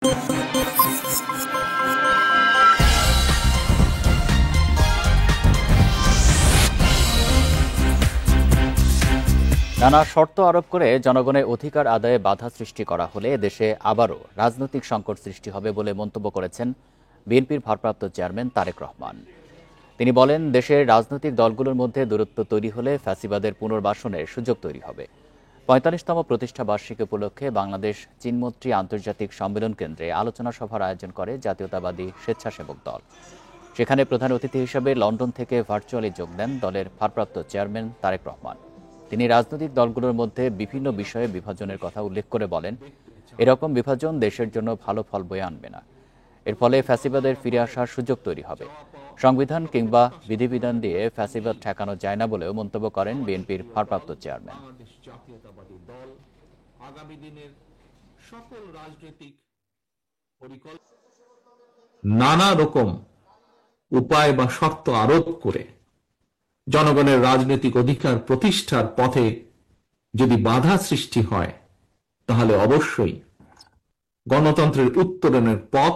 নানা শর্ত আরোপ করে জনগণের অধিকার আদায়ে বাধা সৃষ্টি করা হলে দেশে আবারও রাজনৈতিক সংকট সৃষ্টি হবে বলে মন্তব্য করেছেন বিএনপির ভারপ্রাপ্ত চেয়ারম্যান তারেক রহমান। তিনি বলেন, দেশের রাজনৈতিক দলগুলোর মধ্যে দূরত্ব তৈরি হলে ফ্যাসিবাদের পুনর্বাসনের সুযোগ তৈরি হবে। ৪৫তম প্রতিষ্ঠা বার্ষিকী উপলক্ষে বাংলাদেশ চীনমৈত্রী আন্তর্জাতিক সম্মেলন কেন্দ্রে আলোচনা সভার আয়োজন করে জাতীয়তাবাদী স্বেচ্ছাসেবক দল। সেখানে প্রধান অতিথি হিসেবে লন্ডন থেকে ভার্চুয়ালি যোগ দেন দলের ভারপ্রাপ্ত চেয়ারম্যান তারেক রহমান। তিনি রাজনৈতিক দলগুলোর মধ্যে বিভিন্ন বিষয়ে বিভাজনের কথা উল্লেখ করে বলেন, এরকম বিভাজন দেশের জন্য ভালো ফল বয়ে আনবে না। এর ফলে ফ্যাসিবাদের ফিরে আসার সুযোগ তৈরি হবে। সংবিধান কিংবা বিধিবিধান দিয়ে ফ্যাসিবাদ ঠেকানো যায় না বলেও মন্তব্য করেন বিএনপির ভারপ্রাপ্ত চেয়ারম্যান। নানা রকম উপায় বা শর্ত আরোপ করে জনগণের রাজনৈতিক অধিকার প্রতিষ্ঠার পথে যদি বাধা সৃষ্টি হয়, তাহলে অবশ্যই গণতন্ত্রের উত্তরণের পথ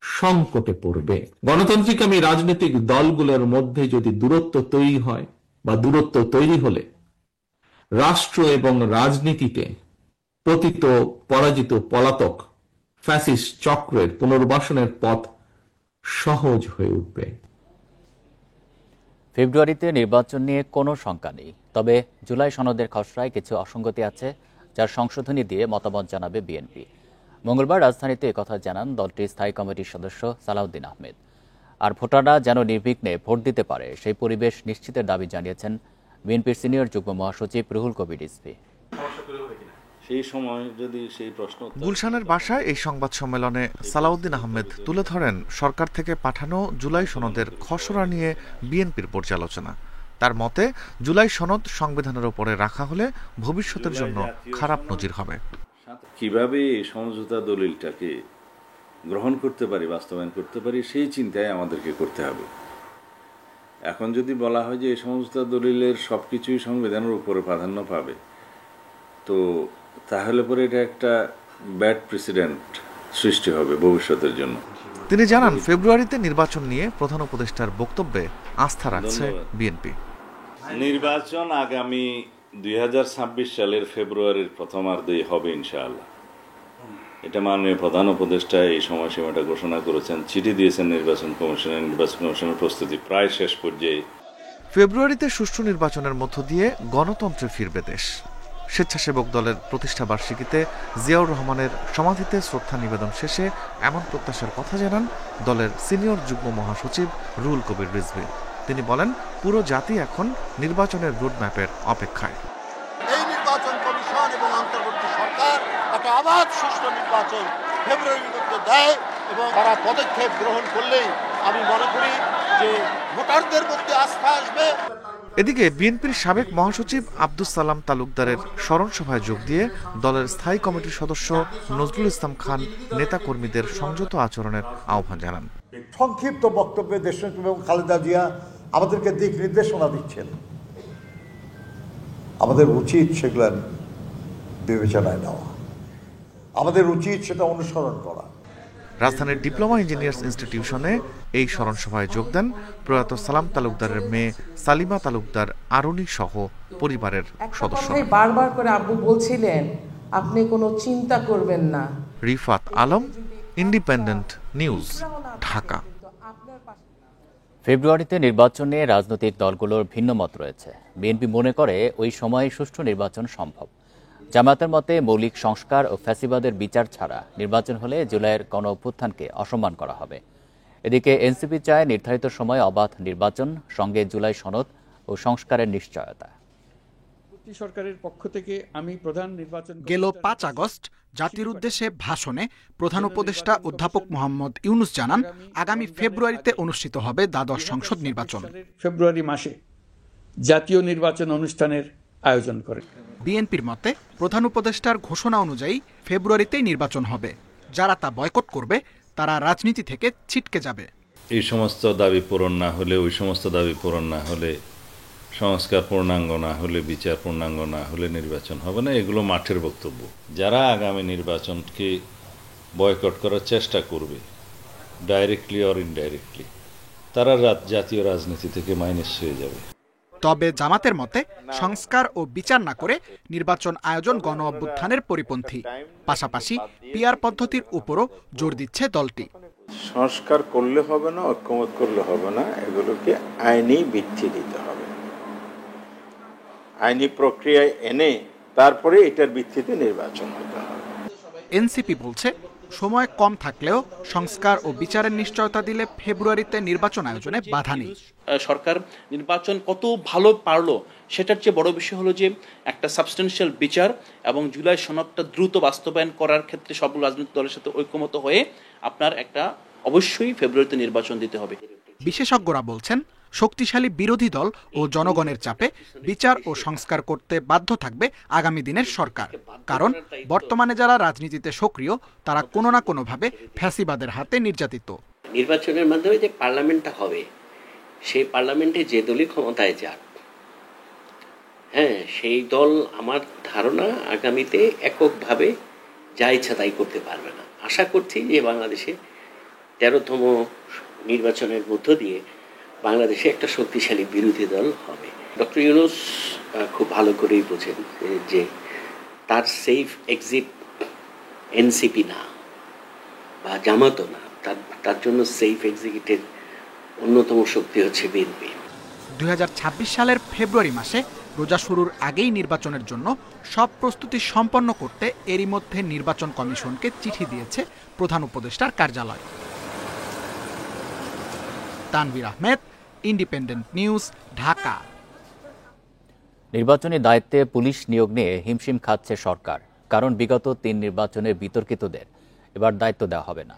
সংকটে পড়বে। গণতান্ত্রিকামী রাজনৈতিক দলগুলোর মধ্যে যদি দূরত্ব তৈরি হয় বা দূরত্ব তৈরি হলে রাষ্ট্র এবং রাজনীতিতে পতিত পরাজিত পলাতক ফ্যাসিস্ট চক্রের পুনর্বাসনের পথ সহজ হয়ে উঠবে। ফেব্রুয়ারিতে নির্বাচন নিয়ে কোনো শঙ্কা নেই, তবে জুলাই সনদের খসড়ায় কিছু অসঙ্গতি আছে, যার সংশোধনী দিয়ে মতামত জানাবে বিএনপি। মঙ্গলবার রাজধানীতে একথা জানান দলটির স্থায়ী কমিটির সদস্য সালাউদ্দিন আহমেদ। আর ভোটাররা যেন নির্বিঘ্নে ভোট দিতে পারে সেই পরিবেশ নিশ্চিতের দাবি জানিয়েছেন বিএনপির সিনিয়র যুগ্ম মহাসচিব রুহুল কবির রিজভী। গুলশানের বাসায় এই সংবাদ সম্মেলনে সালাউদ্দিন আহমেদ তুলে ধরেন সরকার থেকে পাঠানো জুলাই সনদের খসড়া নিয়ে বিএনপির পর্যালোচনা। তার মতে, জুলাই সনদ সংবিধানের উপরে রাখা হলে ভবিষ্যতের জন্য খারাপ নজির হবে। কিভাবে এই সমঝোতা দলিলটাকে গ্রহণ করতে পারি, বাস্তবায়ন করতে পারি, সেই চিন্তায় আমাদেরকে করতে হবে। এখন যদি বলা হয় যে এই সমঝোতা দলিলের সবকিছুই সংবিধানের উপরে প্রাধান্য পাবে, তো তাহলে পরে এটা একটা ব্যাড প্রেসিডেন্ট সৃষ্টি হবে ভবিষ্যতের জন্য। তিনি জানান, ফেব্রুয়ারিতে নির্বাচন নিয়ে প্রধান উপদেষ্টার বক্তব্যে আস্থা রাখছে বিএনপি। নির্বাচন আগামী 2026 সালের ফেব্রুয়ারির প্রথমার্ধেই হবে ইনশাআল্লাহ। এটা মাননীয় প্রধান উপদেষ্টা এই সময়সীমাটা ঘোষণা করেছেন, চিঠি দিয়েছেন নির্বাচন কমিশনের প্রস্তুতি প্রায় শেষ পর্যায়ে। ফেব্রুয়ারিতে সুষ্ঠু নির্বাচনের মধ্য দিয়ে গণতন্ত্রে ফিরবে দেশ। স্বেচ্ছাসেবক দলের প্রতিষ্ঠা বার্ষিকীতে জিয়াউর রহমানের সমাধিতে শ্রদ্ধা নিবেদন শেষে এমন প্রত্যাশার কথা জানান দলের সিনিয়র যুগ্ম মহাসচিব রুহুল কবির রিজভী। তিনি বলেন, পুরো জাতি এখন নির্বাচনের রোডম্যাপের অপেক্ষায়। এই নির্বাচন কমিশন এবং অন্তর্বর্তী সরকার একটা আবাদ সুষ্ঠু নির্বাচন ফেব্রুয়ারির মধ্যে দেয় এবং তারা পদক্ষেপ গ্রহণ করলেই আমি মনে করি যে ভোটারদের মধ্যে আস্থা আসবে। এদিকে বিএনপির সাবেক মহাসচিব আব্দুস সালাম তালুকদারের স্মরণ সভায় যোগ দিয়ে দলের স্থায়ী কমিটির সদস্য নজরুল ইসলাম খান নেতাকর্মীদের সংযত আচরণের আহ্বান জানান। সংক্ষিপ্ত বক্তব্যে দেশনেত্রী এবং খালেদা জিয়া আমাদেরকে দিক নির্দেশনা দিচ্ছেন, আমাদের উচিত সেগুলো বিবেচনায় নেওয়া, আমাদের উচিত সেটা অনুসরণ করা। রাজধানীর ডিপ্লোমা ইঞ্জিনিয়ার্স ইনস্টিটিউশনে এই স্মরণ সভায় যোগ দেন প্রয়াত সালাম তালুকদারের মেয়ে সালিমা তালুকদার আরুনি সহ পরিবারের সদস্যরা। বারবার করে আব্বু বলছিলেন, আপনি কোনো চিন্তা করবেন না। Rifat Alam, independent news, Dhaka. ফেব্রুয়ারিতে নির্বাচন নিয়ে রাজনৈতিক দলগুলোর ভিন্ন মত রয়েছে। বিএনপি মনে করে ওই সময়ে সুষ্ঠু নির্বাচন সম্ভব। জামায়াতের মতে মৌলিক সংস্কার ও ফ্যাসিবাদের বিচার ছাড়া নির্বাচন হলে জুলাইয়ের গণ অভ্যুত্থানকে অসম্মান করা হবে। এদিকে এনসিপি চায় নির্ধারিত সময়ে অবাধ নির্বাচন, সঙ্গে জুলাই সনদ ও সংস্কারের নিশ্চয়তা। সরকারের পক্ষ থেকে আমি প্রধান নির্বাচন গেল 5 আগস্ট জাতির উদ্দেশ্যে ভাষণে প্রধান উপদেষ্টা অধ্যাপক মোহাম্মদ ইউনুস জানান, আগামী ফেব্রুয়ারিতে অনুষ্ঠিত হবে দ্বাদশ সংসদ নির্বাচন। ফেব্রুয়ারি মাসে জাতীয় নির্বাচন অনুষ্ঠানের আয়োজন করে। বিএনপির মতে প্রধান উপদেষ্টার ঘোষণা অনুযায়ী ফেব্রুয়ারিতেই নির্বাচন হবে। যারা তা বয়কট করবে তারা রাজনীতি থেকে ছিটকে যাবে। এই সমস্ত দাবি পূরণ না হলে, ওই সমস্ত দাবি পূরণ না হলে, সংস্কার পূর্ণাঙ্গ না হলে, বিচার পূর্ণাঙ্গ না হলে নির্বাচন হবে না। এগুলো মাঠের বক্তব্য। যারা আগামী নির্বাচনকে বয়কট করার চেষ্টা করবে, ডাইরেক্টলি অর ইনডাইরেক্টলি। তারা জাতীয় রাজনীতি থেকে মাইনাস হয়ে যাবে। তবে জামাতের মতে সংস্কার ও বিচার না করে নির্বাচন আয়োজন গণ অভ্যুত্থানের পরিপন্থী। পাশাপাশি পিআর পদ্ধতির উপরও জোর দিচ্ছে দলটি। সংস্কার করলে হবে না, ঐক্যমত করলে হবে না, এগুলোকে আইনি ভিত্তি দিতে হবে, আইনি প্রক্রিয়ায় এনে তারপরে এটার ভিত্তিতে নির্বাচন হতে হবে। এনসিপি বলছে সময় কম থাকলেও সংস্কার ও বিচারের নিশ্চয়তা দিলে ফেব্রুয়ারিতে নির্বাচন আয়োজনে বাধা নেই। সরকার নির্বাচন কত ভালো পারলো সেটার চেয়ে বড় বিষয় হলো যে একটা সাবস্টেনশিয়াল বিচার এবং জুলাই সনদটা দ্রুত বাস্তবায়ন করার ক্ষেত্রে সব রাজনৈতিক দলের সাথে ঐক্যমত হয়ে আপনার একটা অবশ্যই ফেব্রুয়ারিতে নির্বাচন দিতে হবে। বিশেষজ্ঞরা বলছেন শক্তিশালী বিরোধী দল ও জনগণের চাপে বিচার ও সংস্কার করতে বাধ্য থাকবে আগামী দিনের সরকার। কারণ বর্তমানে যারা রাজনীতিতে সক্রিয় তারা কোনো না কোনোভাবে ফ্যাসিবাদের হাতে নির্যাতিত। নির্বাচনের মাধ্যমে যে পার্লামেন্টটা হবে, সেই পার্লামেন্টে যে দলই ক্ষমতায় যাক, সেই দল আমার ধারণা আগামীতে এককভাবে যা ইচ্ছা তাই করতে পারবে না। আশা করছি যে বাংলাদেশে 13তম নির্বাচনের মধ্য দিয়ে বাংলাদেশে একটা শক্তিশালী বিরোধী দল হবে। ডক্টর ইউনূস খুব ভালো করেই বোঝেন যে তার সেফ এক্সিট এনসিপি না বা জামাতও না, তার জন্য সেফ এক্সিটের অন্যতম শক্তি হচ্ছে বিএনপি। 2026 সালের ফেব্রুয়ারি মাসে রোজা শুরুর আগেই নির্বাচনের জন্য সব প্রস্তুতি সম্পন্ন করতে এরই মধ্যে নির্বাচন কমিশনকে চিঠি দিয়েছে প্রধান উপদেষ্টার কার্যালয়। Tanvir Ahmed, independent news, Dhaka. নির্বাচনী দায়িত্বে পুলিশ নিয়োগ নিয়ে হিমশিম খাচ্ছে সরকার। কারণ বিগত 3 নির্বাচনের বিতর্কিতদের এবার দায়িত্ব দেওয়া হবে না।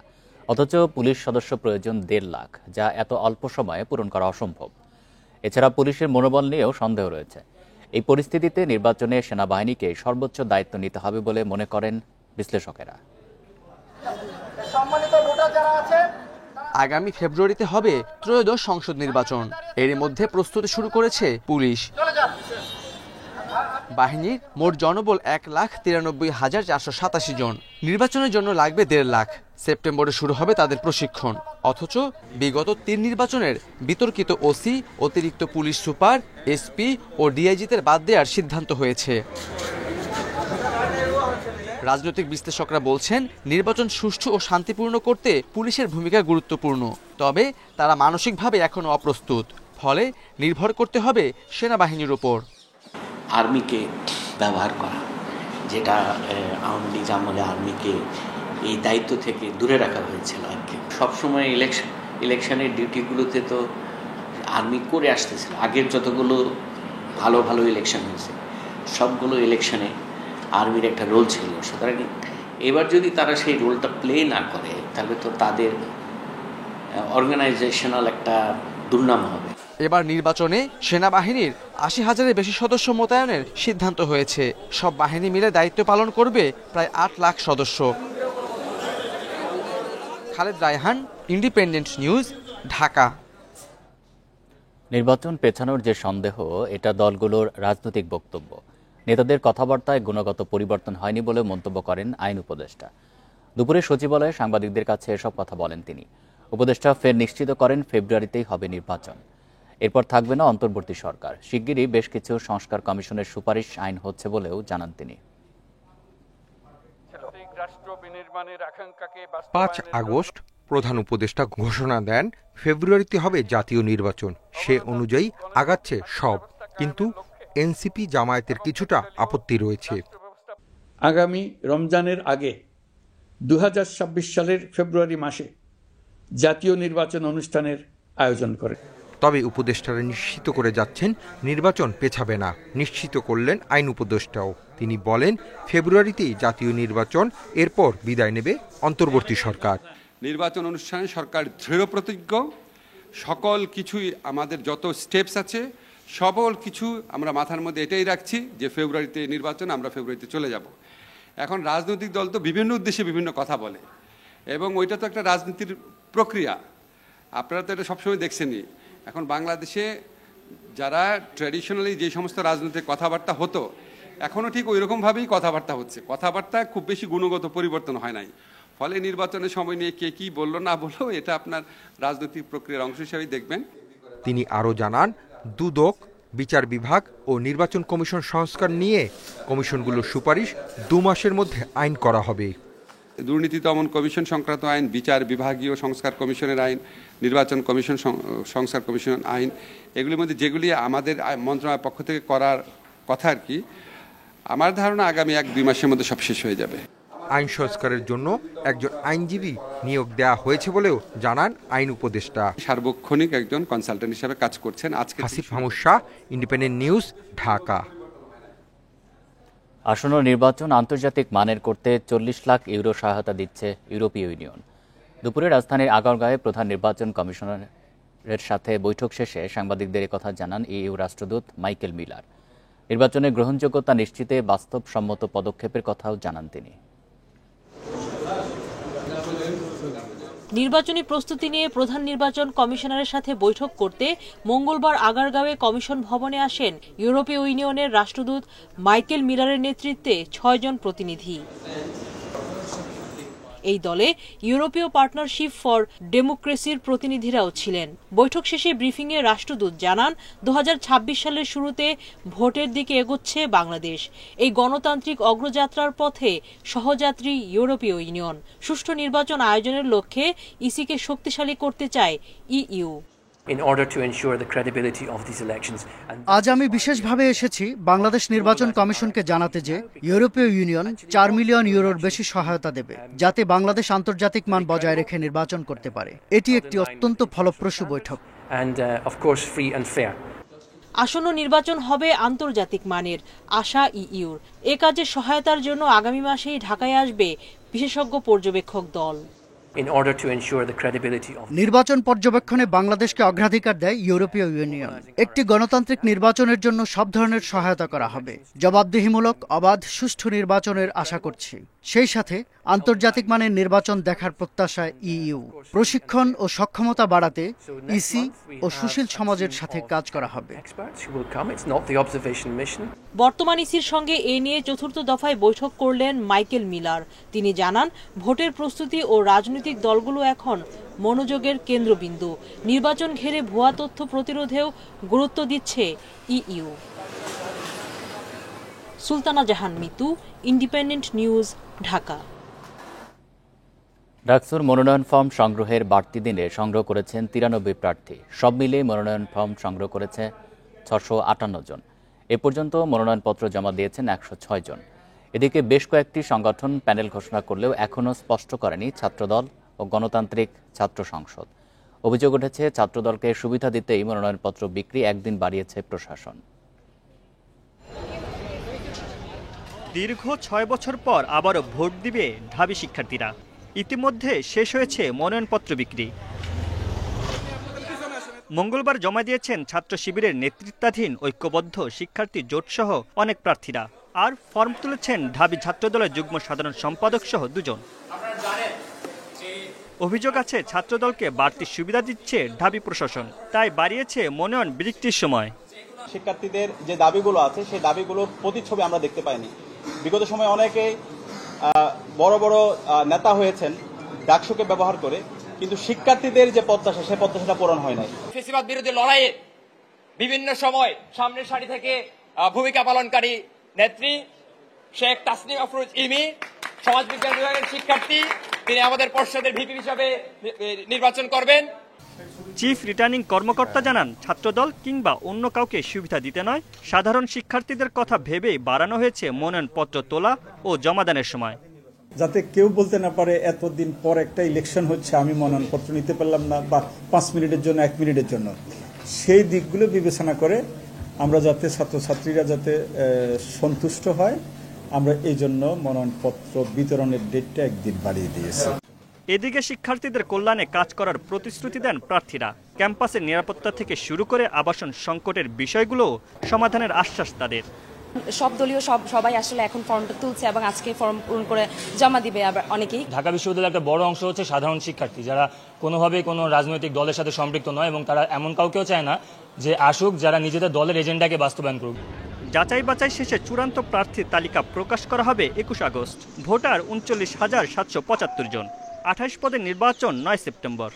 অথচ পুলিশ সদস্য প্রয়োজন 1.5 লাখ, যা এত অল্প সময়ে পূরণ করা অসম্ভব। এছাড়া পুলিশের মনোবল নিয়েও সন্দেহ রয়েছে। এই পরিস্থিতিতে নির্বাচনে সেনাবাহিনীকে সর্বোচ্চ দায়িত্ব নিতে হবে বলে মনে করেন বিশ্লেষকেরা। আগামী ফেব্রুয়ারিতে হবে ত্রয়োদশ সংসদ নির্বাচন। এর মধ্যে প্রস্তুতি শুরু করেছে পুলিশ। বাহিনীর মোট জনবল 1,93,487 জন। নির্বাচনের জন্য লাগবে 1.5 লাখ। সেপ্টেম্বরে শুরু হবে তাদের প্রশিক্ষণ। অথচ বিগত 3 নির্বাচনের বিতর্কিত ওসি, অতিরিক্ত পুলিশ সুপার, এসপি ও ডিআইজিদের বাদ দেওয়ার সিদ্ধান্ত হয়েছে। রাজনৈতিক বিশ্লেষকরা বলছেন নির্বাচন সুষ্ঠু ও শান্তিপূর্ণ করতে পুলিশের ভূমিকা গুরুত্বপূর্ণ। তবে তারা মানসিকভাবে এখনো অপ্রস্তুত। ফলে নির্ভর করতে হবে সেনাবাহিনীর উপর। আর্মিকে ব্যবহার করা, যেটা আওয়ামী লীগ আমলে আর্মিকে এই দায়িত্ব থেকে দূরে রাখা হয়েছিল আর কি। সবসময় ইলেকশনের ডিউটিগুলোতে তো আর্মি করে আসতেছিল। আগের যতগুলো ভালো ভালো ইলেকশন হয়েছে সবগুলো ইলেকশনে আর্মির একটা রোল ছিল। সুতরাং এবার যদি তারা সেই রোলটা প্লে না করে তাহলে তো তাদের অর্গানাইজেশনাল একটা দুর্নাম হবে। এবার নির্বাচনে সেনাবাহিনীর 80,000-এর বেশি সদস্য মোতায়েনের সিদ্ধান্ত হয়েছে। সব বাহিনী মিলে দায়িত্ব পালন করবে প্রায় 8 লাখ সদস্য। Khaled Raihan, independent news, Dhaka. নির্বাচন পেছানোর যে সন্দেহ, এটা দলগুলোর রাজনৈতিক বক্তব্য। নেতাদের কথাবার্তায় গুণগত পরিবর্তন হয়নি বলে মন্তব্য করেন আইন উপদেষ্টা। দুপুরে সচিবালয়ে সাংবাদিকদের কাছে এসব কথা বলেন তিনি। উপদেষ্টা ফের নিশ্চিত করেন ফেব্রুয়ারিতেই হবে নির্বাচন। এরপর থাকবে না অন্তর্বর্তী সরকার। শিগগিরই বেশ কিছু সংস্কার কমিশনের সুপারিশ আইন হচ্ছে বলেও জানান তিনি। 5 আগস্ট প্রধান উপদেষ্টা ঘোষণা দেন ফেব্রুয়ারিতে হবে জাতীয় নির্বাচন। সে অনুযায়ী আগাচ্ছে সব, কিন্তু এনসিপি জামায়াতের কিছুটা আপত্তি রয়েছে। আগামী রমজানের আগে 2026 সালের ফেব্রুয়ারি মাসে জাতীয় নির্বাচন অনুষ্ঠানের আয়োজন করে। তবে উপদেষ্টারা নিশ্চিত করে যাচ্ছেন নির্বাচন পেছাবে না। নিশ্চিত করলেন আইন উপদেষ্টাও। তিনি বলেন ফেব্রুয়ারিতেই জাতীয় নির্বাচন, এরপর বিদায় নেবে অন্তর্বর্তী সরকার। নির্বাচন অনুষ্ঠানে সরকার দৃঢ় প্রতিজ্ঞ। সকল কিছুই আমাদের যত স্টেপস আছে সকল কিছু আমরা মাথার মধ্যে এটাই রাখছি যে ফেব্রুয়ারিতে নির্বাচন, আমরা ফেব্রুয়ারিতে চলে যাব। এখন রাজনৈতিক দল তো বিভিন্ন উদ্দেশ্যে বিভিন্ন কথা বলে এবং ওইটা তো একটা রাজনীতির প্রক্রিয়া। আপনারা তো এটা সবসময় দেখছেনই। এখন বাংলাদেশে যারা ট্র্যাডিশনালি যে সমস্ত রাজনৈতিক কথাবার্তা হতো এখনও ঠিক ওই রকমভাবেই কথাবার্তা হচ্ছে। কথাবার্তা খুব বেশি গুণগত পরিবর্তন হয় নাই। ফলে নির্বাচনের সময় নিয়ে কে কি বললো না বললো এটা আপনার রাজনৈতিক প্রক্রিয়ার অংশ হিসেবেই দেখবেন। তিনি আরও জানান, দুদক, বিচার বিভাগ ও নির্বাচন কমিশন সংস্কার নিয়ে কমিশনগুলোর সুপারিশ 2 মাসের মধ্যে আইন করা হবে। দুর্নীতি দমন কমিশন সংক্রান্ত আইন, বিচার বিভাগীয় সংস্কার কমিশনের আইন, নির্বাচন কমিশন সংস্কার কমিশন আইন, এগুলির মধ্যে যেগুলি আমাদের মন্ত্রণালয়ের পক্ষ থেকে করার কথা আর কি, আমার ধারণা আগামী 1-2 মাসের মধ্যে সব শেষ হয়ে যাবে। আইন সংস্কারের জন্য একজন আইনজীবী নিয়োগ দেওয়া হয়েছে বলেও জানান আইন উপদেষ্টা। সার্বক্ষণিক একজন কনসালটেন্ট হিসেবে কাজ করছেন। আজকে হাসিফ মাহমুদ শাহ, ইন্ডিপেন্ডেন্ট নিউজ, ঢাকা। আসন্ন নির্বাচন আন্তর্জাতিক মানের করতে 40 লাখ ইউরো সহায়তা দিচ্ছে ইউরোপীয় ইউনিয়ন। দুপুরে রাজধানীর আগারগাঁয়ে প্রধান নির্বাচন কমিশনারের সাথে বৈঠক শেষে সাংবাদিকদের কথা জানান ইইউ রাষ্ট্রদূত মাইকেল মিলার। নির্বাচনের গ্রহণযোগ্যতা নিশ্চিতে বাস্তবসম্মত পদক্ষেপের কথাও জানান তিনি। নির্বাচনী প্রস্তুতি নিয়ে প্রধান নির্বাচন কমিশনারের সাথে বৈঠক করতে মঙ্গলবার আগারগাঁওয়ে কমিশন ভবনে আসেন ইউরোপীয় ইউনিয়নের রাষ্ট্রদূত মাইকেল মিলারের নেতৃত্বে 6 জন প্রতিনিধি। এই দলে ইউরোপীয় পার্টনারশিপ ফর ডেমোক্রেসির প্রতিনিধিরাও ছিলেন। বৈঠক শেষে ব্রিফিংয়ে রাষ্ট্রদূত জানান 2026 সালের শুরুতে ভোটের দিকে এগোচ্ছে বাংলাদেশ। এই গণতান্ত্রিক অগ্রযাত্রার পথে সহযাত্রী ইউরোপীয় ইউনিয়ন। সুষ্ঠু নির্বাচন আয়োজনের লক্ষ্যে ইসিকে শক্তিশালী করতে চায় ইইউ। আজ আমি বিশেষভাবে এসেছি বাংলাদেশ নির্বাচন কমিশনকে জানাতে যে ইউরোপীয় ইউনিয়ন 4 মিলিয়ন ইউরোর বেশি সহায়তা দেবে, যাতে বাংলাদেশ আন্তর্জাতিক মান বজায় রেখে নির্বাচন করতে পারে। এটি একটি অত্যন্ত ফলপ্রসূ বৈঠক। আসন্ন নির্বাচন হবে আন্তর্জাতিক মানের, আশা ইইউর। এ কাজে সহায়তার জন্য আগামী মাসেই ঢাকায় আসবে বিশেষজ্ঞ পর্যবেক্ষক দল। নির্বাচন পর্যবেক্ষণে বাংলাদেশকে অগ্রাধিকার দেয় ইউরোপীয় ইউনিয়ন। একটি গণতান্ত্রিক নির্বাচনের জন্য সব ধরনের সহায়তা করা হবে। জবাবদিহিমূলক, অবাধ, সুষ্ঠু নির্বাচনের আশা করছি। সেই সাথে আন্তর্জাতিক মানের নির্বাচন দেখার প্রত্যাশায় ইইউ। প্রশিক্ষণ ও সক্ষমতা বাড়াতে ইসি ও সুশীল সমাজের সাথে কাজ করা হবে। বর্তমান ইসির সঙ্গে এ নিয়ে 4র্থ দফায় বৈঠক করলেন মাইকেল মিলার। তিনি জানান, ভোটের প্রস্তুতি ও রাজনৈতিক দলগুলো এখন মনোযোগের কেন্দ্রবিন্দু। নির্বাচন ঘিরে ভুয়া তথ্য প্রতিরোধেও গুরুত্ব দিচ্ছে ইইউ। সুলতানা জাহান মিতু, ইন্ডিপেন্ডেন্ট নিউজ, ঢাকা। ডাকসুর মনোনয়ন ফর্ম সংগ্রহের বাড়তি দিনে সংগ্রহ করেছেন 93 প্রার্থী। সব মিলিয়ে মনোনয়ন ফর্ম সংগ্রহ করেছে 658 জন। এ পর্যন্ত মনোনয়নপত্র জমা দিয়েছেন 106 জন। এদিকে বেশ কয়েকটি সংগঠন প্যানেল ঘোষণা করলেও এখনও স্পষ্ট করেনি ছাত্রদল ও গণতান্ত্রিক ছাত্র সংসদ। অভিযোগ উঠেছে, ছাত্রদলকে সুবিধা দিতেই মনোনয়নপত্র বিক্রি একদিন বাড়িয়েছে প্রশাসন। দীর্ঘ 6 বছর পর আবারও ভোট দিবে ঢাবি শিক্ষার্থীরা। ইতিমধ্যে শেষ হয়েছে মনোনয়নপত্র বিক্রি। মঙ্গলবার জমা দিয়েছেন ছাত্র শিবিরের নেতৃত্বাধীন ঐক্যবদ্ধ শিক্ষার্থী জোটসহ অনেক প্রার্থীরা। আর ফর্ম তুলেছেন ঢাবি ছাত্রদলের যুগ্ম সাধারণ সম্পাদক সহ 2 জন। অভিযোগ আছে, ছাত্রদলকে বাড়তি সুবিধা দিচ্ছে ঢাবি প্রশাসন, তাই বাড়িয়েছে মনোনয়ন বিক্রির সময়। শিক্ষার্থীদের যে দাবিগুলো আছে সেই দাবিগুলোর প্রতিচ্ছবি আমরা দেখতে পাইনি। বিগত সময়ে অনেকে বড় বড় নেতা হয়েছেন ডাকসুকে ব্যবহার করে, কিন্তু শিক্ষার্থীদের যে প্রত্যাশা সেই প্রত্যাশাটা পূরণ হয় নাই। ফ্যাসিবাদ বিরোধী লড়াইয়ে বিভিন্ন সময় সামনের সারি থেকে ভূমিকা পালনকারী নেত্রী শেখ তাসনিম আফরোজ ইমি, সমাজবিজ্ঞান বিভাগের শিক্ষার্থী, তিনি আমাদের পর্ষদের ভিপি হিসাবে নির্বাচন করবেন। চিফ রিটার্নিং কর্মকর্তা জানান, ছাত্রদল কিংবা অন্য কাউকে সুবিধা দিতে নয়, সাধারণ শিক্ষার্থীদের কথা ভেবেই বাড়ানো হয়েছে মনোনয়নপত্র তোলা ও জমাদানের সময়, যাতে কেউ বলতে না পারে এতদিন পর একটা ইলেকশন হচ্ছে আমি মনোনয়নপত্র নিতে পারলাম না, বা 5 মিনিটের জন্য 1 মিনিটের জন্য। সেই দিকগুলো বিবেচনা করে আমরা যাতে ছাত্রছাত্রীরা যাতে সন্তুষ্ট হয়, আমরা এই জন্য মনোনয়নপত্র বিতরণের ডেটটা একদিন বাড়িয়ে দিয়েছি। এদিকে শিক্ষার্থীদের কল্যাণে কাজ করার প্রতিশ্রুতি দেন প্রার্থীরা। ক্যাম্পাসের নিরাপত্তা থেকে শুরু করে আবাসন সংকটের বিষয়গুলো সমাধানের আশ্বাস তাদের। সব দলীয় সবাই আসলে এখন ফর্মটা তুলছে এবং আজকে ফর্ম পূরণ করে জমা দিবে। আবার অনেকেই ঢাকা বিশ্ববিদ্যালয়ের একটা বড় অংশ হচ্ছে সাধারণ শিক্ষার্থী, যারা কোনোভাবেই কোনো রাজনৈতিক দলের সাথে সম্পৃক্ত নয় এবং তারা এমন কাউকেও চায় না যে আসুক যারা নিজেদের দলের এজেন্ডাকে বাস্তবায়ন করুক। যাচাই বাছাই শেষে চূড়ান্ত প্রার্থীর তালিকা প্রকাশ করা হবে ২১ আগস্ট। ভোটার ৩৯,৭৭৫ জন। ২৮ পদের নির্বাচন ৯ September.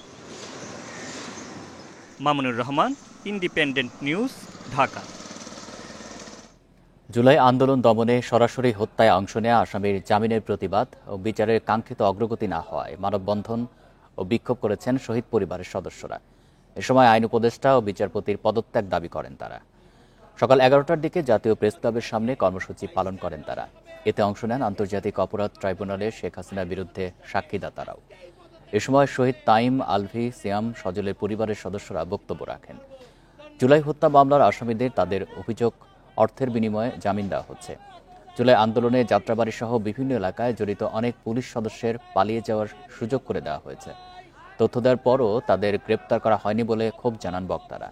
Mamunur Rahman, independent news, Dhaka. July আন্দোলন দমনে সরাসরি হত্যায় অংশ নেওয়া আসামির জামিনের প্রতিবাদ ও বিচারের কাঙ্ক্ষিত অগ্রগতি না হওয়ায় মানববন্ধন ও বিক্ষোভ করেছেন শহীদ পরিবারের সদস্যরা। এ সময় আইন উপদেষ্টা ও বিচারপতির পদত্যাগ দাবি করেন তারা। সকাল ১১টার দিকে জাতীয় প্রেস ক্লাবের সামনে কর্মসূচি পালন করেন তারা। এতে অংশ নেন আন্তর্জাতিক অপরাধ ট্রাইব্যুনালে শেখ হাসিনার বিরুদ্ধে সাক্ষীদাতারাও। এ সময় শহীদ তাইম, আলভি, সিয়াম, সজলের পরিবারের সদস্যরা বক্তব্য রাখেন। জুলাই হত্যা মামলার আসামিদের তাদের অভিযোগ অর্থের বিনিময়ে জামিন দেওয়া হচ্ছে। জুলাই আন্দোলনে যাত্রাবাড়ি সহ বিভিন্ন এলাকায় জড়িত অনেক পুলিশ সদস্যের পালিয়ে যাওয়ার সুযোগ করে দেওয়া হয়েছে। তথ্য দেওয়ার পরও তাদের গ্রেপ্তার করা হয়নি বলে ক্ষোভ জানান বক্তারা।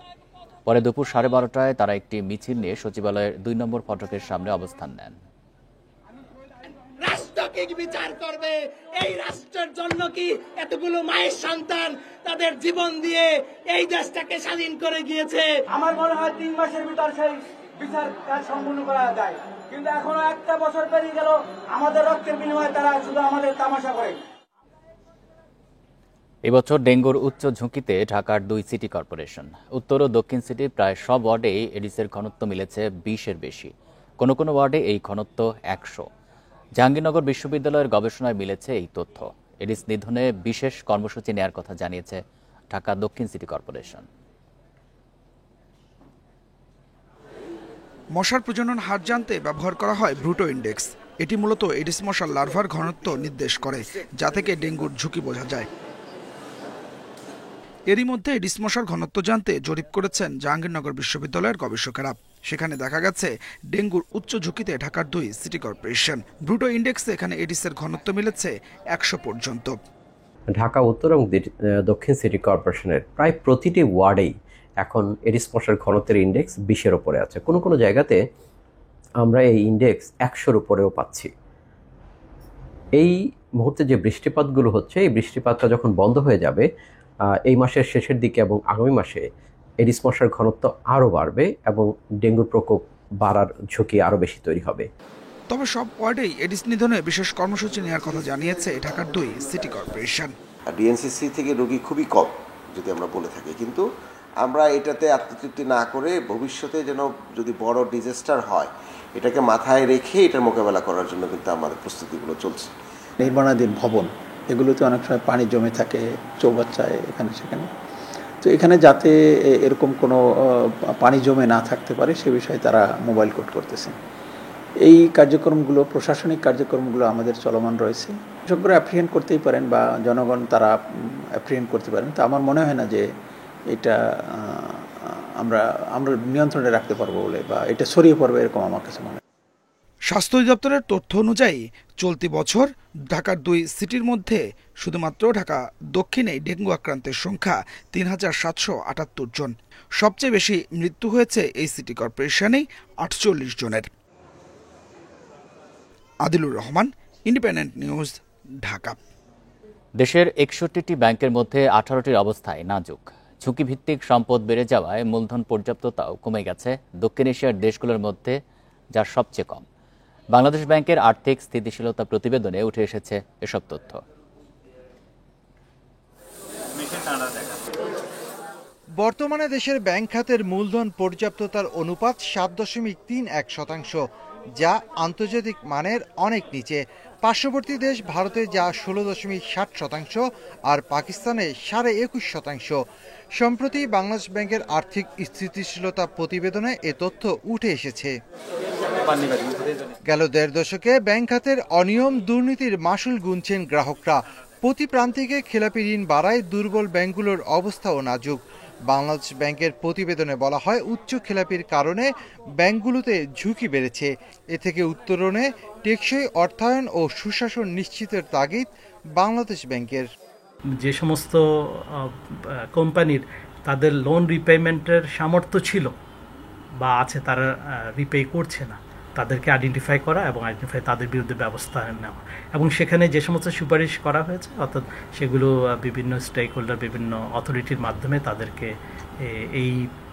পরে দুপুর 12:30টায় তারা একটি মিছিল নিয়ে সচিবালয়ের ২ নম্বর ফটকের সামনে অবস্থান নেন। রাষ্ট্রকে বিচার করবে, এই রাষ্ট্রের জন্য কি এতগুলো মায়ের সন্তান তাদের জীবন দিয়ে এই দেশটাকে স্বাধীন করে গিয়েছে। আমার মনে হয় 3 মাসের ভিতর সেই বিচার কাজ সম্পূর্ণ করা যায়, কিন্তু এখনো একটা বছর পেরিয়ে গেল, আমাদের রক্তের বিনিময়ে তারা শুধু আমাদের তামাশা করে। এবছর ডেঙ্গুর উচ্চ ঝুঁকিতে ঢাকার 2 সিটি কর্পোরেশন। উত্তর ও দক্ষিণ সিটির প্রায় সব ওয়ার্ডেই এডিসের ঘনত্ব মিলেছে 20-এর বেশি। কোনো কোনো ওয়ার্ডে এই ঘনত্ব 100। জাহাঙ্গীরনগর বিশ্ববিদ্যালয়ের গবেষণায় মিলেছে এই তথ্য। এডিস নিধনে বিশেষ কর্মসূচি নেয়ার কথা জানিয়েছে ঢাকা দক্ষিণ সিটি কর্পোরেশন। মশার প্রজনন হার জানতে ব্যবহার করা হয় ব্রুটো ইন্ডেক্স। এটি মূলত এডিস মশার লার্ভার ঘনত্ব নির্দেশ করে, যা থেকে ডেঙ্গুর ঝুঁকি বোঝা যায়। এরই মধ্যে এডিস মশার ঘনত্ব জানতে জরিপ করেছেন জাহাঙ্গীরনগর বিশ্ববিদ্যালয়ের গবেষকেরা। সেখানে দেখা গেছে ডেঙ্গুর উচ্চ ঝুঁকিতে ঢাকার 2 সিটি কর্পোরেশন। ব্রুটো ইন্ডেক্সে এখানে এডিসের ঘনত্ব মিলেছে 100 পর্যন্ত। ঢাকা উত্তর এবং দক্ষিণ সিটি কর্পোরেশনের প্রায় প্রতিটি ওয়ার্ডেই এখন এডিস মশার ঘনত্বের ইন্ডেক্স 20-এর উপরে আছে। কোনো কোনো জায়গাতে আমরা এই ইন্ডেক্স 100-র উপরেও পাচ্ছি। এই মুহূর্তে যে বৃষ্টিপাতগুলো হচ্ছে, এই বৃষ্টিপাতটা যখন বন্ধ হয়ে যাবে এই মাসের শেষের দিকে এবং আগামী মাসে এডিস মশার ঘনত্ব আরও বাড়বে এবং ডেঙ্গুর প্রকোপ বাড়ার ঝুঁকি আরও বেশি তৈরি হবে। তবে সব ওয়ার্ডেই এডিস নিধনে বিশেষ কর্মসূচি নেওয়ার কথা জানিয়েছে ঢাকার 2 সিটি কর্পোরেশন। ডিএনসিসি থেকে রোগী খুবই কম যদি আমরা বলে থাকি, কিন্তু আমরা এটাতে আত্মতৃপ্তি না করে ভবিষ্যতে যেন যদি বড় ডিজাস্টার হয় এটাকে মাথায় রেখে এটার মোকাবেলা করার জন্য কিন্তু আমাদের প্রস্তুতিগুলো চলছে। নির্মাণাধীন ভবন এগুলোতে অনেক সময় পানি জমে থাকে চৌবাচ্চায়, এখানে সেখানে। তো এখানে যাতে এরকম কোনো পানি জমে না থাকতে পারে সে বিষয়ে তারা মোবাইল কোড করতেছেন। এই কার্যক্রমগুলো, প্রশাসনিক কার্যক্রমগুলো আমাদের চলমান রয়েছে। বিশেষজ্ঞরা অ্যাপ্রিহেন্ড করতেই পারেন বা জনগণ তারা অ্যাপ্রিহেন্ড করতে পারেন। তো আমার মনে হয় না যে এটা আমরা নিয়ন্ত্রণে রাখতে পারবো বলে বা এটা ছড়িয়ে পড়বে এরকম আমার কাছে মনে হয়। স্বাস্থ্য অধিদপ্তরের তথ্য অনুযায়ী চলতি বছর ঢাকার 2 সিটির মধ্যে শুধুমাত্র ঢাকা দক্ষিণে ডেঙ্গু আক্রান্তের সংখ্যা 3778 জন। সবচেয়ে বেশি মৃত্যু হয়েছে এই সিটি কর্পোরেশনেই 48 জনের। Adilur Rahman, independent news, Dhaka. দেশের 61টি ব্যাংকের মধ্যে 18টির অবস্থায় নাজুক। ঝুঁকিভিত্তিক সম্পদ বেড়ে যাওয়ায় মূলধন পর্যাপ্ততাও কমে গেছে দক্ষিণ এশিয়ার দেশগুলোর মধ্যে, যা সবচেয়ে কম। বাংলাদেশ ব্যাংকের আর্থিক স্থিতিশীলতা প্রতিবেদনে উঠে এসেছে এসব তথ্য। বর্তমানে দেশের ব্যাংক খাতের মূলধন পর্যাপ্ততার অনুপাত 7.31%, যা আন্তর্জাতিক মানের অনেক নিচে। পার্শ্ববর্তী দেশ ভারতে যা 16.60% আর পাকিস্তানে 21.5%। সম্প্রতি বাংলাদেশ ব্যাংকের আর্থিক স্থিতিশীলতা প্রতিবেদনে এ তথ্য উঠে এসেছে। গেল 1.5 দশকে ব্যাংক খাতের অনিয়ম দুর্নীতির মাসুল গুনছেন গ্রাহকরা। প্রতি প্রান্তিকে খেলাপি ঋণ বাড়ায় দুর্বল ব্যাংকগুলোর অবস্থাও নাজুক। বাংলাদেশ ব্যাংকের প্রতিবেদনে বলা হয়, উচ্চ খেলাপির কারণে ব্যাংকগুলোতে ঝুঁকি বেড়েছে। এ থেকে উত্তরণে টেকসই অর্থায়ন ও সুশাসন নিশ্চিতের তাগিদ বাংলাদেশ ব্যাংকের। যে সমস্ত কোম্পানির তাদের লোন রিপেমেন্টের সামর্থ্য ছিল বা আছে, তারা রিপে করছে না, তাদেরকে আইডেন্টিফাই করা এবং তাদের বিরুদ্ধে ব্যবস্থা নেওয়া, এবং সেখানে যে সমস্ত সুপারিশ করা হয়েছে অর্থাৎ সেগুলো বিভিন্ন স্টেক হোল্ডার, বিভিন্ন অথরিটির মাধ্যমে তাদেরকে এই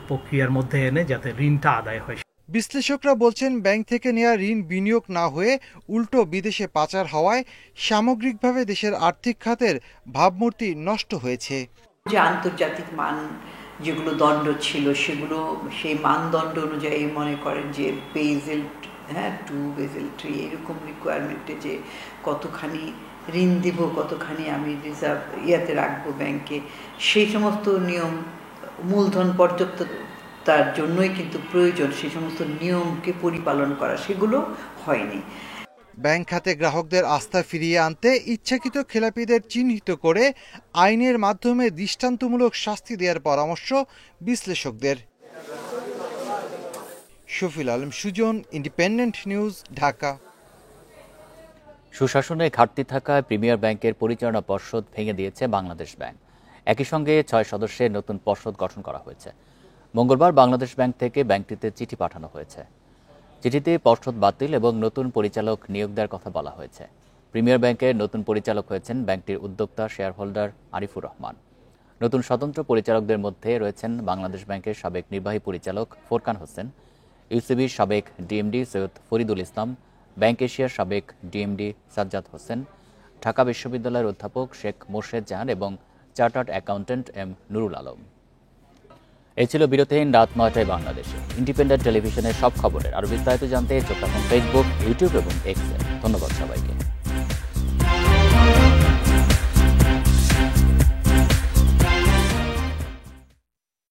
প্রক্রিয়ার মধ্যে এনে যাতে ঋণটা আদায় হয়। বিশ্লেষকরা বলছেন ব্যাংক থেকে নেওয়া ঋণ বিনিয়োগ না হয়ে উল্টো বিদেশে পাচার হওয়ায় সামগ্রিকভাবে দেশের আর্থিক খাতের ভাবমূর্তি নষ্ট হয়েছে। যে আন্তর্জাতিক মান যেগুলো দণ্ড ছিল সেগুলো সেই মানদণ্ড অনুযায়ী মনে করেন যে বেসেল 2 বেসেল 3 এরকম রিকোয়ারমেন্টে যে কতখানি ঋণ দিব, কতখানি আমি রিজার্ভ ইয়াতে রাখবো ব্যাংকে, সেই সমস্ত নিয়ম মূলধন পর্যাপ্ততার জন্যই কিন্তু প্রয়োজন সেই সমস্ত নিয়মকে পরিপালন করা, সেগুলো হয়নি। ব্যাংক খাতে গ্রাহকদের আস্থা ফিরিয়ে আনতে ইচ্ছাকৃত খেলাপিদের চিহ্নিত করে আইনের মাধ্যমে দৃষ্টান্তমূলক শাস্তি দেওয়ার পরামর্শ বিশ্লেষকদের। Shafil Alam Sujan, independent news, Dhaka. সুশাসনে ঘাটতি থাকায় প্রিমিয়ার ব্যাংকের পরিচালনা পর্ষদ ভেঙে দিয়েছে বাংলাদেশ ব্যাংক। একই সঙ্গে 6 সদস্যের নতুন পর্ষদ গঠন করা হয়েছে। মঙ্গলবার বাংলাদেশ ব্যাংক থেকে ব্যাংকটিতে চিঠি পাঠানো হয়েছে। চিঠিতে পর্ষদ বাতিল এবং নতুন পরিচালক নিয়োগ দেওয়ার কথা বলা হয়েছে। প্রিমিয়ার ব্যাংকের নতুন পরিচালক হয়েছেন ব্যাংকটির উদ্যোক্তা শেয়ার হোল্ডার আরিফুর রহমান। নতুন স্বতন্ত্র পরিচালকদের মধ্যে রয়েছেন বাংলাদেশ ব্যাংকের সাবেক নির্বাহী পরিচালক ফোরকান হোসেন, ইউসিবির সাবেক ডিএমডি সৈয়দ ফরিদুল ইসলাম, ব্যাংক এশিয়ার সাবেক ডিএমডি সাজ্জাদ হোসেন, ঢাকা বিশ্ববিদ্যালয়ের অধ্যাপক শেখ মোর্শেদ জাহান এবং chartered accountant M Nurul Alam. এই ছিল বিরতিহীন রাত 9টায় বাংলাদেশে ইন্ডিপেন্ডেন্ট টেলিভিশনের সব খবরের আরও বিস্তারিত জানতে চোখ রাখুন ফেসবুক, ইউটিউব এবং এক্সে। ধন্যবাদ সবাইকে।